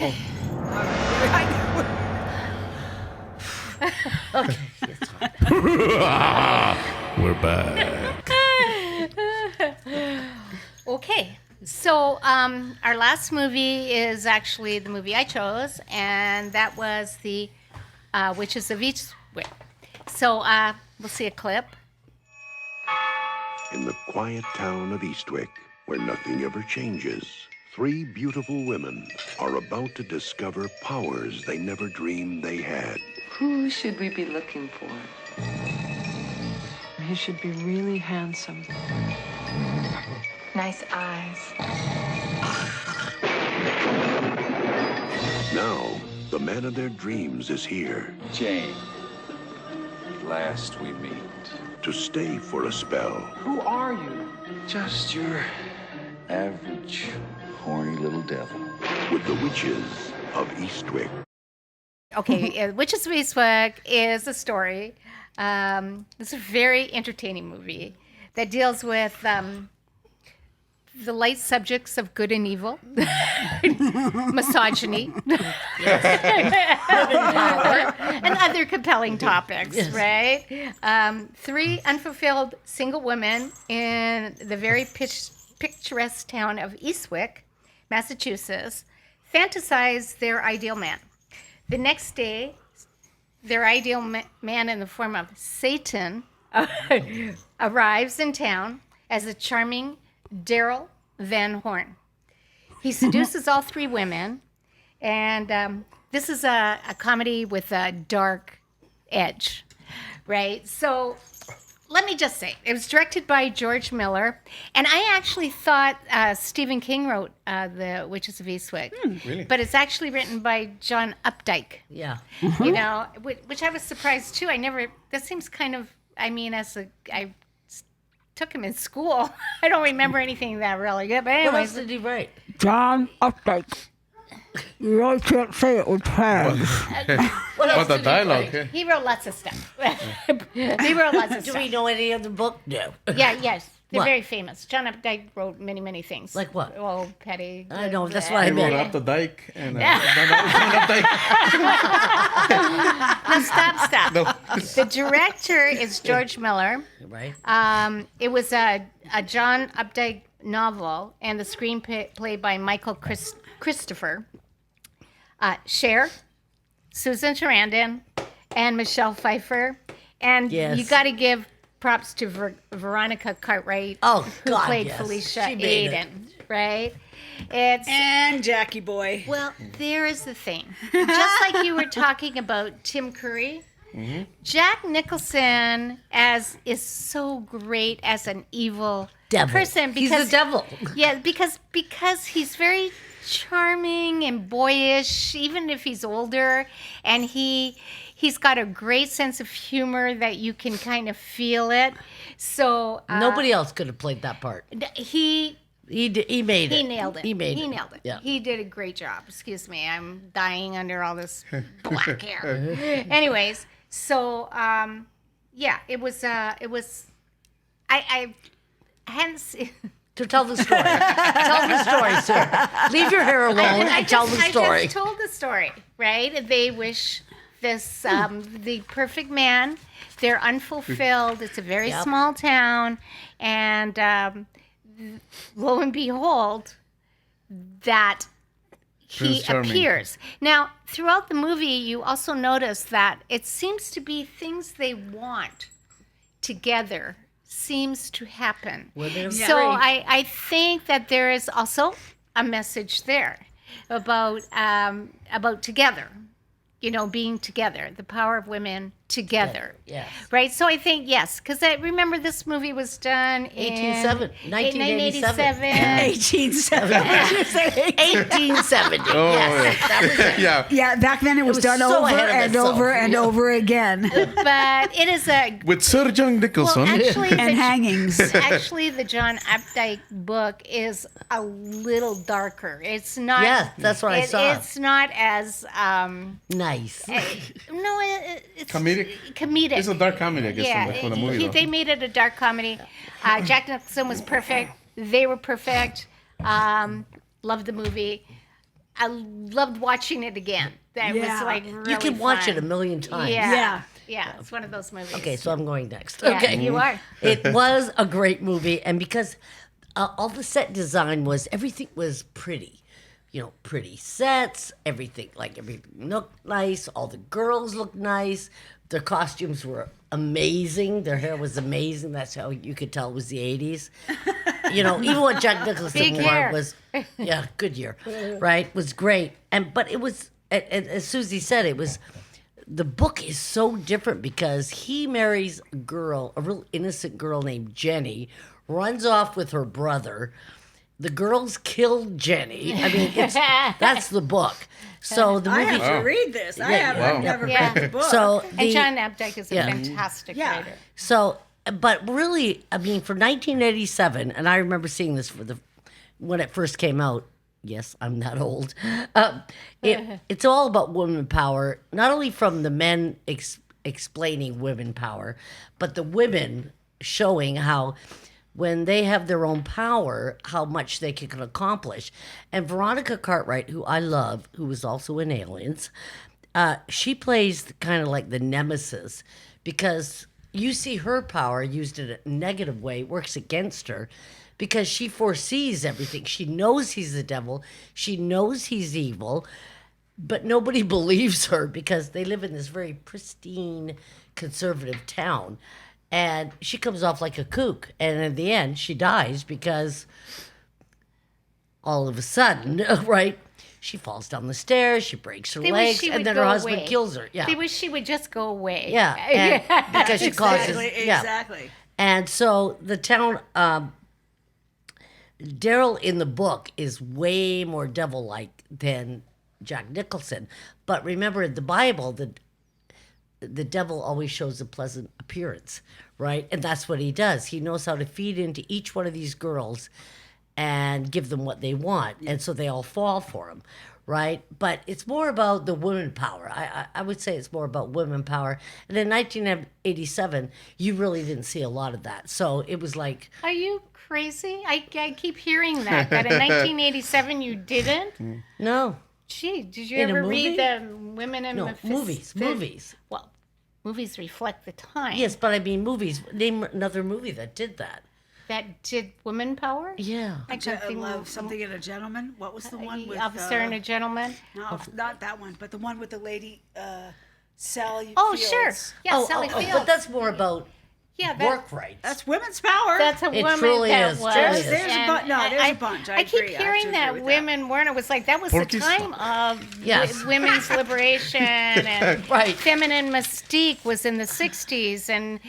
Okay. Okay. It's fine. We're back. Okay. So our last movie is actually the movie I chose, and that was the Witches of Eastwick. So we'll see a clip. In the quiet town of Eastwick, where nothing ever changes, three beautiful women are about to discover powers they never dreamed they had. Who should we be looking for? He should be really handsome. Nice eyes. Now, the man of their dreams is here Jane, at last we meet. to stay for a spell. Who are you? Just your average, horny little devil. With the Witches of Eastwick. Okay, Witches of Eastwick is a story. It's a very entertaining movie that deals with the light subjects of good and evil, misogyny, and other compelling topics, right? Three unfulfilled single women in the very picturesque town of Eastwick, Massachusetts, fantasize their ideal man. The next day, their ideal man in the form of Satan arrives in town as a charming Daryl Van Horn. He seduces all three women, and this is a comedy with a dark edge, right? So let me just say, it was directed by George Miller, and I actually thought Stephen King wrote The Witches of Eastwick. Really? But it's actually written by John Updike. Yeah. You know, which I was surprised too. That seems kind of, I took him in school. I don't remember anything that really good. But What else anyways, did he write? John Updike. You really can't say it with hands. What else But the did he dialogue, write? he wrote lots of stuff. He wrote lots of Do stuff. we know any of the book? No. Yes. They're What? very famous. John Updike wrote many, many things. Like what? Oh, Petty. I know, that's what I He meant. wrote Up the Dike and Up Dike. No, stop. No. The director is George Miller. Right? It was a John Updike novel, and the screenplay by Michael Christopher. Cher, Susan Sarandon, and Michelle Pfeiffer. And Yes. you got to give props to Veronica Cartwright, Oh, who God, played yes. Felicia She made Aiden, right? It's And Jackie Boy. well, there is the thing. Just like you were talking about Tim Curry, Jack Nicholson is so great as an evil Devil. person He's because the devil. yeah, because he's very charming and boyish, even if he's older, and he's got a great sense of humor that you can kind of feel it. So Nobody else could have played that part. he He made it. he nailed it. He made it. He nailed it. Yeah. He did a great job. Excuse me, I'm dying under all this black hair. Anyways, so yeah, it was I hadn't seen. To tell the story. Tell the story, sir. Leave your hair alone and tell the story. I just told the story, right? They wish this the perfect man. They're unfulfilled. It's a very Yep. small town, and lo and behold, that he Prince Charming. appears. Now, throughout the movie, you also notice that it seems to be things they want together seems to happen. Well, they're So married. I think that there is also a message there about together, being together, the power of women together. Yes. Right. So I think yes, because I remember this movie was done in 1987. 1987. 1870. Oh, Yes. That was it. yeah. Yeah, back then it was, was done so over ahead of and itself, over and yeah. over again. But it is a With Sir John Nicholson. well, actually, And hangings. Actually, the John Updike book is a little darker. It's not. Yeah, that's what I saw. It's not as Nice. it's Comedic? Comedic. It's a dark comedy, I guess, Yeah, for the movie. though. they made it a dark comedy. Jack Nicholson was perfect. They were perfect. Loved the movie. I loved watching it again. That was Yeah. like really You can watch fun. it a million times. Yeah. Yeah. Yeah, it's one of those movies. Okay, so I'm going next. Yeah, Okay. you are. It was a great movie, and because all the set design everything was pretty. Pretty sets, everything looked nice. All the girls looked nice. Their costumes were amazing. Their hair was amazing. That's how you could tell it was the 80s. Even what Jack Nicholson Big wore hair. was, good year, right? Was great. But it was, and as Susie said, the book is so different because he marries a girl, a real innocent girl named Jenny, runs off with her brother. The girls killed Jenny. I mean, that's the book. So the I movie. have to read this. I Yeah, haven't never Yeah. read the book. So And John Updike is a fantastic Yeah. writer. So, but really, I mean, for 1987, and I remember seeing this when it first came out. Yes, I'm that old. It's all about women power, not only from the men explaining women power, but the women showing how when they have their own power, how much they can accomplish. And Veronica Cartwright, who I love, who was also in Aliens, she plays kind of like the nemesis because you see her power used in a negative way, works against her because she foresees everything. She knows he's the devil. She knows he's evil, but nobody believes her because they live in this very pristine, conservative town. And she comes off like a kook. And in the end, she dies because all of a sudden, right, she falls down the stairs, she breaks her They wish legs, she and would then go her husband away. kills her. Yeah. They wish she would just go away. Yeah. And because she causes. Yeah. Exactly. And so the town, Daryl in the book is way more devil-like than Jack Nicholson. But remember, in the Bible, the devil always shows a pleasant appearance, right? And that's what he does. He knows how to feed into each one of these girls and give them what they want. And so they all fall for him, right? But it's more about the women power. I would say it's more about women power. And in 1987, you really didn't see a lot of that. So it was like... Are you crazy? I keep hearing that in 1987 you didn't? No. Gee, did you In a ever movie? read the Women in No, Mephisto? movies. Well, movies reflect the time. Yes, but I mean movies. Name another movie that did that. That did women power? Yeah. I can't I think love of Something in a Gentleman. What was the one with Officer and a Gentleman. No, not that one, but the one with the lady Sally. Oh, Fields. sure. Yeah, Sally Fields. But that's more about yeah, work rights. That's women's power. That's a It woman truly that is, was. truly is. There's a and bunch. No, there's a bunch. I keep agree. I have to hearing agree that with women weren't. It was like that was Porky's the time of Yes. women's liberation and Right. feminine mystique was in the 60s and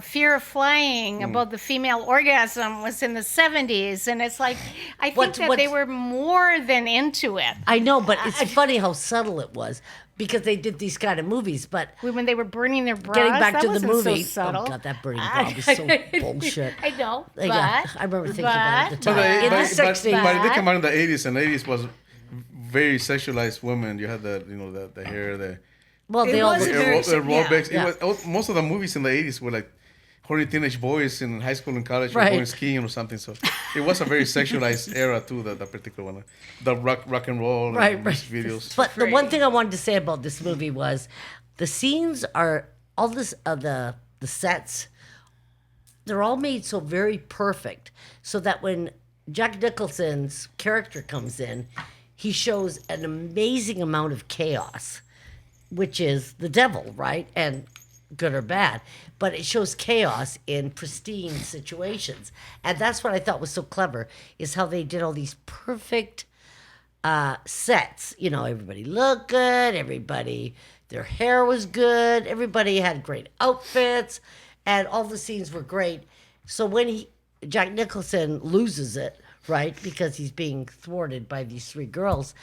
fear of flying about the female orgasm was in the 70s. And it's like, I think that they were more than into it. I know, but it's funny how subtle it was because they did these kind of movies. But When they were burning their bras, getting back that to the wasn't movie, so subtle. oh god, that burning bra was so bullshit. I know, but Yeah, I remember thinking about it at the But, time. In the but 60s. they came out in the 80s, and 80s was very sexualized women. You had the hair, the Well, they It all was look very- aerobics. Yeah. It was, most of the movies in the 80s were like horny teenage boys in high school and college were Right. going skiing or something. So it was a very sexualized era too. That particular one, the rock and roll Right, and right. videos. But the one thing I wanted to say about this movie was the scenes are all this the sets, they're all made so very perfect so that when Jack Nicholson's character comes in, he shows an amazing amount of chaos, which is the devil, right? And good or bad, but it shows chaos in pristine situations. And that's what I thought was so clever, is how they did all these perfect sets. You know, everybody looked good, their hair was good, everybody had great outfits, and all the scenes were great. So when Jack Nicholson loses it, right, because he's being thwarted by these three girls,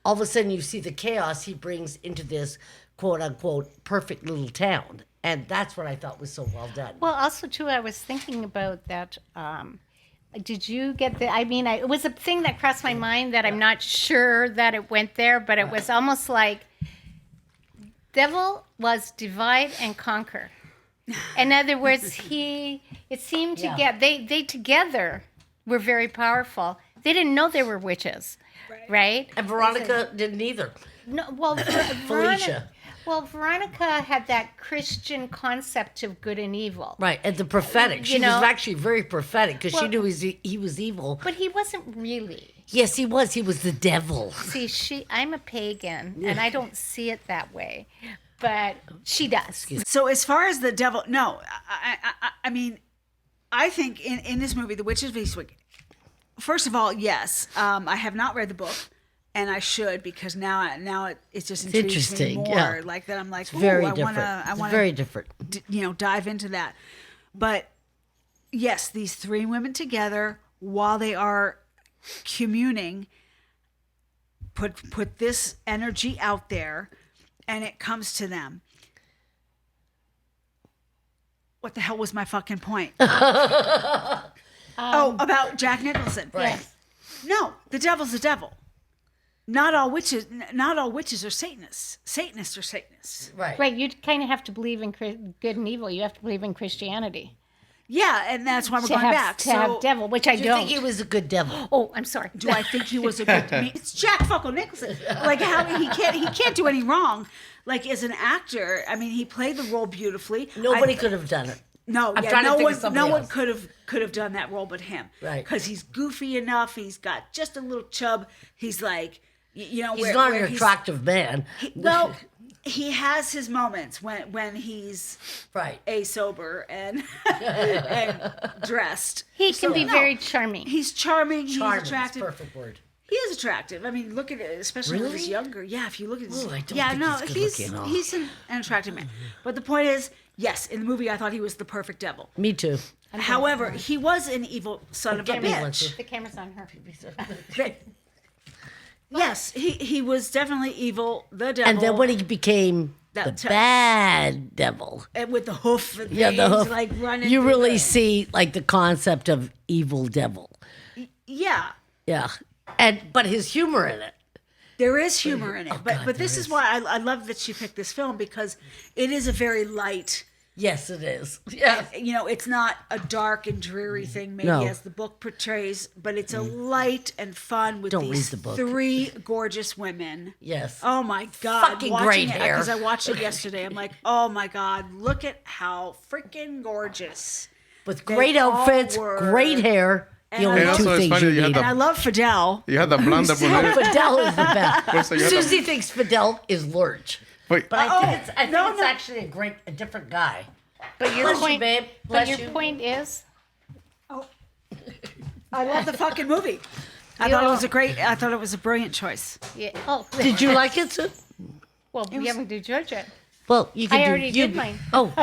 all of a sudden you see the chaos he brings into this quote unquote perfect little town. And that's what I thought was so well done. Well, also too, I was thinking about that. Did you get the? I mean, it was a thing that crossed my mind that I'm not sure that it went there, but it was almost like devil was divide and conquer. In other words, it seemed to get they together were very powerful. They didn't know they were witches. right? And Veronica didn't either. No, well, Felicia. Veronica had that Christian concept of good and evil. Right, and the prophetic. She You know- was actually very prophetic because she Well- knew he was evil. But he wasn't really. Yes, he was. He was the devil. See, I'm a pagan, and I don't see it that way, but she does. So as far as the devil, no, I mean, I think in this movie, The Witches of Eastwick, first of all, yes, I have not read the book, and I should because now it just intrigues me interesting, more. yeah. Like that, I'm like, ooh, Very I different. want It's to, very different. dive into that. But yes, these three women together while they are communing, put this energy out there, and it comes to them. What the hell was my fucking point? About Jack Nicholson. Right. No, the devil's the devil. Not all witches are Satanists. Satanists are Satanists. Right. Right, you kind of have to believe in good and evil. You have to believe in Christianity Yeah, and that's why we're to going have back. to have devil, which I Do you don't. think he was a good devil? Oh, I'm sorry. Do I think he was a good? It's Jack fucking Nicholson. Like how he can't do any wrong. Like as an actor, I mean, he played the role beautifully. Nobody could have done it. No, I'm yeah, trying to no think of one, somebody no one else. could have done that role but him. Right. Because he's goofy enough. He's got just a little chub. He's like, you know, He's not an attractive man. Well, he has his moments when he's Right. sober and and dressed. He can be very charming. He's charming. Charming He's is attractive. perfect word. He is attractive. I mean, look at it, especially when he's Really? younger. Yeah, if you look at his, Ooh, I don't yeah, think no, he's good looking, he's an attractive man. But the point is, yes, in the movie, I thought he was the perfect devil. Me too. However, he was an evil son of a Get me one, bitch. too. The camera's on her. Yes, he was definitely evil, the devil. And then when he became the That- bad devil, and with the hoof and yeah, the things, hoof, like running. you through really the- see like the concept of evil devil. Yeah, Yeah, but his humor in it. there is humor in it. but God, this there is why I love that she picked this film because it is a very light. Yes, it is. Yeah, You know, it's not a dark and dreary thing, maybe No. as the book portrays, but it's a light and fun with Don't read these the book. three gorgeous women. yes. Oh my God. Fucking watching great it, hair. Because I watched it yesterday. I'm like, oh my God, look at how freaking gorgeous. With they great all outfits, were. great hair. And The I only love- two also, it's things funny you you had need. the- And I love Fidel. You had the blonde brunette. Fidel is the best. So you had the- Susie thinks Fidel is Lurch. Wait, But I think it's no. actually a different guy. But your Bless you, point, babe. but Bless your you. point is, I love the fucking movie. I thought it was a brilliant choice. yeah, oh, Did you like it, Sue? well, we haven't to judge it. Well, you can I do. already you, did mine. Oh,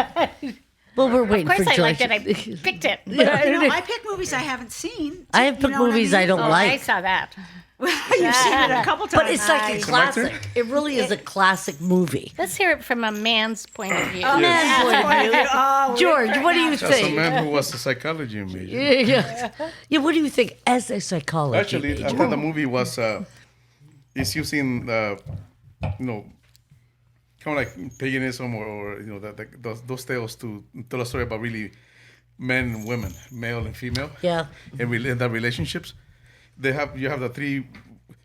well, we're waiting Of course, for I liked it. I George. picked it. But, you know, I pick movies I haven't seen. I have You picked know what movies I mean? don't Oh, I like. saw that. You've seen it a couple times. But it's like a It's my turn? classic. It really is a classic movie. Let's hear it from a man's point of view. Man's point of view. Oh, George, what do you as a think? man who was a psychology major. Yeah, what do you think as a psychology Actually, I major? thought the movie was is using you know, kind of like paganism or you know those tales to tell a story about really men and women, male and female. Yeah. And their relationships. You have the three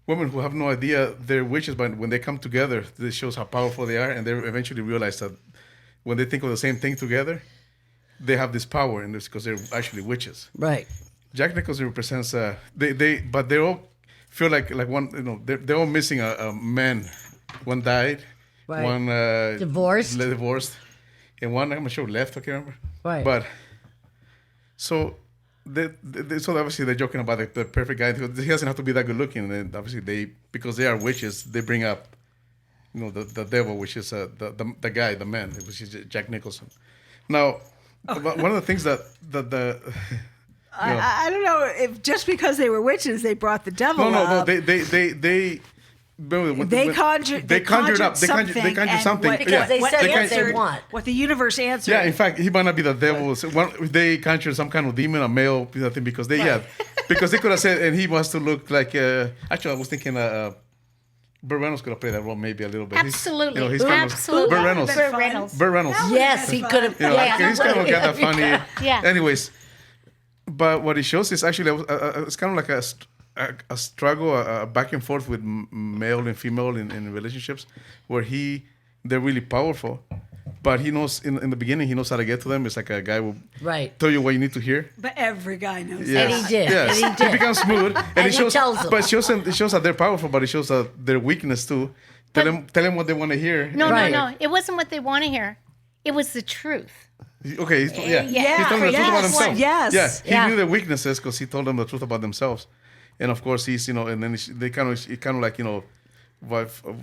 women who have no idea they're witches, but when they come together, this shows how powerful they are, and they eventually realize that when they think of the same thing together, they have this power, and it's because they're actually witches. Right. Jack Nicholson represents but they all feel like one, you know, they're all missing a man. One died, Right. one Divorced. and one I'm not sure left. I can't remember. Right. But so so obviously they're joking about the perfect guy. He doesn't have to be that good looking, and obviously because they are witches, they bring up, you know, the devil, which is the guy, the man, which is Jack Nicholson. Now, one of the things that the I don't know if just because they were witches, they brought the devil no, up. they conjured something. Because they what said what answered, they want. what the universe answered. Yeah, in fact, he might not be the devil. So they conjured some kind of demon, a male, thing, because because they could have said, and he wants to look like. Actually, I was thinking, Burt Reynolds could have played that role maybe a little bit. Absolutely. He's kind of- Absolutely. Burt Reynolds. Burt Reynolds. Burt Reynolds. Yes, he could have. You know, he's kind of got that funny. Yeah. Anyways, but what it shows is actually it's kind of like a struggle, a back and forth with male and female in relationships, where they're really powerful, but he knows in the beginning he knows how to get to them. It's like a guy will Right. tell you what you need to hear. But every guy knows Yes. And he did. Yes. And he did. becomes smooth, and he tells them. But it shows that they're powerful, but it shows that their weakness too. Tell them what they want to hear. No, Right. no. It wasn't what they want to hear. It was the truth. Okay, he's telling them the truth about themselves. Yes. Yeah, he Yeah. knew their weaknesses because he told them the truth about themselves, and of course he's and then they kind of like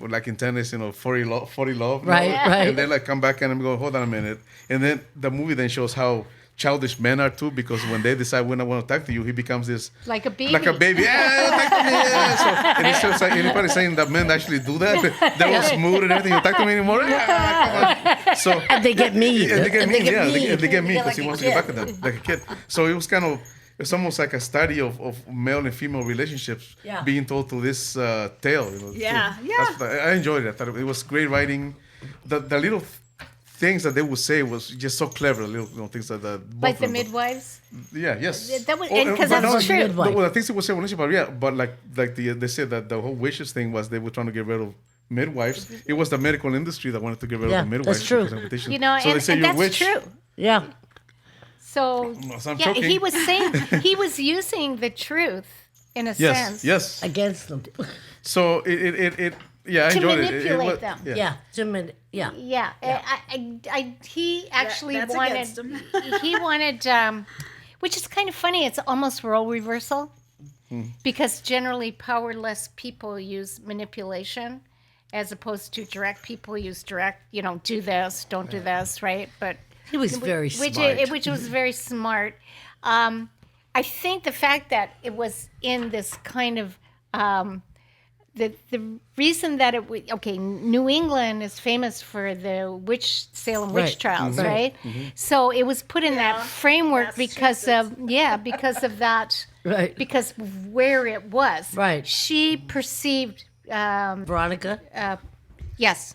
like in tennis, 40 love, Right, right. and then like come back and go, hold on a minute, and then the movie then shows how childish men are too, because when they decide when I want to talk to you, he becomes this Like a baby. like a baby. Yeah, talk to me. Yeah. So, and it's just like anybody saying that men actually do that. They're all smooth and everything. You talk to me anymore? Yeah, come on. So And they get mean. and they get mean. Yeah, mean. they get mean Yeah, because he like wants a to get back kid. at them like a kid. So it was it's almost like a study of male and female relationships Yeah. being told through this tale. Yeah, So yeah. that's what I enjoyed it. I thought it was great writing. The little things that they would say was just so clever. Little things that Like both the of them- midwives. Yeah, yes. That was- Oh, and 'cause but that's no, true. Well, the things they would say relationship, yeah, but like they said that the whole wishes thing was they were trying to get rid of midwives. It was the medical industry that wanted to get rid Yeah, of the midwives. that's true. because of repetition. And, so they say you're a that's witch. true. Yeah. So So I'm yeah, joking. he was saying he was using the truth in a Yes, sense. yes. Against them. So it yeah, I To enjoyed it. manipulate was- them. Yeah. Yeah. Yeah. He actually that's wanted. against him. He wanted, which is kind of funny. It's almost role reversal, because generally powerless people use manipulation, as opposed to direct people use direct. Do this, don't do this, right? But He was very which smart. which was very smart. I think the fact that it was in this kind of the reason that it was New England is famous for the Salem witch Right. trials, Mhm. right? So it was put in that framework because of that, Right. because of where it was. Right. She perceived, Veronica. yes,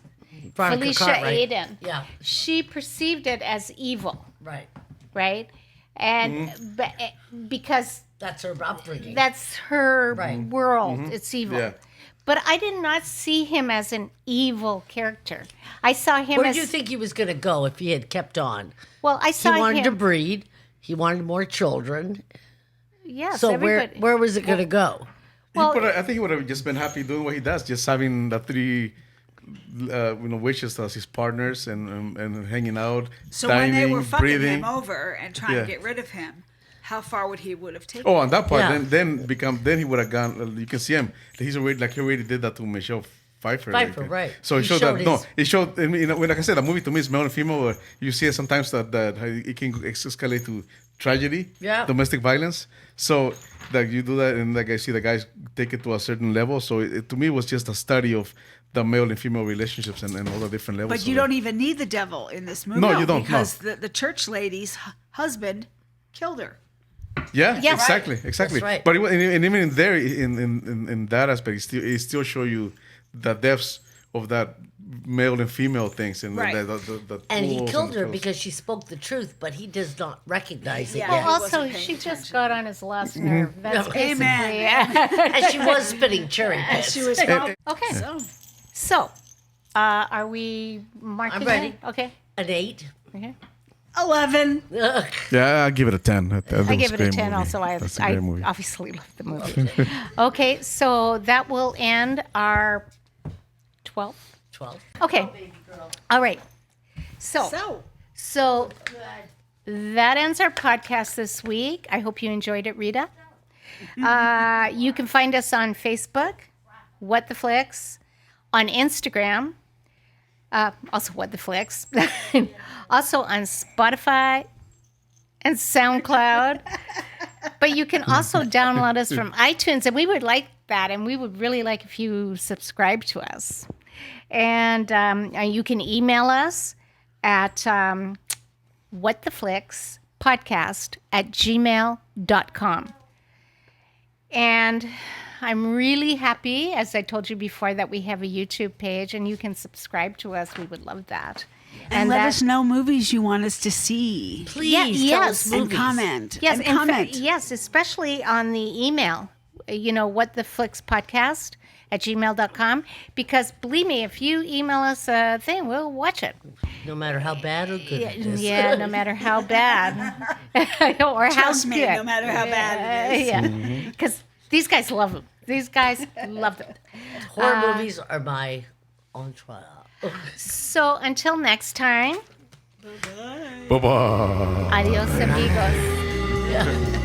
Veronica Felicia Cartwright. Aiden. Yeah. She perceived it as evil, Right. right? And because That's her upbringing. that's her Right. world, it's evil. Yeah. But I did not see him as an evil character. I saw him Where as do you think he was going to go if he had kept on? well. I He saw wanted to him. breed. He wanted more children. Yes, So everybody. where was it going to go? Well, I think he would have just been happy doing what he does, just having the three, witches as his partners and hanging out, So dining, when they were fucking breathing. him over and trying Yeah. to get rid of him, how far would he have taken? Oh, on that part, Yeah. then he would have gone. You can see him. He already did that to Michelle Pfeiffer. Pfeiffer, right. So it He showed showed that. No, his- it showed. Like I said, the movie to me is male and female. Where you see it sometimes that it can escalate to tragedy, Yeah. domestic violence. So that you do that, and like I see the guys take it to a certain level. So to me, it was just a study of the male and female relationships and all the different levels. But you of it. don't even need the devil in this movie. No, you don't, no. Because the church lady's husband killed her. Yeah, Yes. exactly. That's right. But and even in there, in that aspect, it still show you the depths of that male and female things, and Right. the And he tools killed and her the- because she spoke the truth, but he does not recognize it Yeah. yet. well, he also wasn't paying she just attention. got on his last nerve. That's basically Amen. And she was spitting cherry pits. She was Okay. So, are we marking? I'm ready. it? Okay. An 8. Okay. 11. Yeah, I give it a 10. I give it a 10 also. That's a I great movie. obviously love the movie. Okay, so that will end our 12. 12. Okay. All right. So that ends our podcast this week. I hope you enjoyed it, Rita. You can find us on Facebook, What the Flicks, on Instagram, also What the Flicks, also on Spotify and SoundCloud. But you can also download us from iTunes, and we would like that, and we would really like if you subscribe to us. And you can email us at whattheflickspodcast@gmail.com. And I'm really happy, as I told you before, that we have a YouTube page, and you can subscribe to us. We would love that. And let that- us know movies you want us to see. Please Yeah, tell yes. us And movies. comment. Yes, and in comment. yes, especially on the email. what the flicks podcast at gmail.com, because believe me, if you email us a thing, we'll watch it. No matter how bad or good it is. Yeah, no matter how bad or Trust how me, good. no matter how bad it is. Yeah, because these guys love them. These guys love them. Horror movies are my entree. So until next time, Bye bye. adios amigos. Yeah.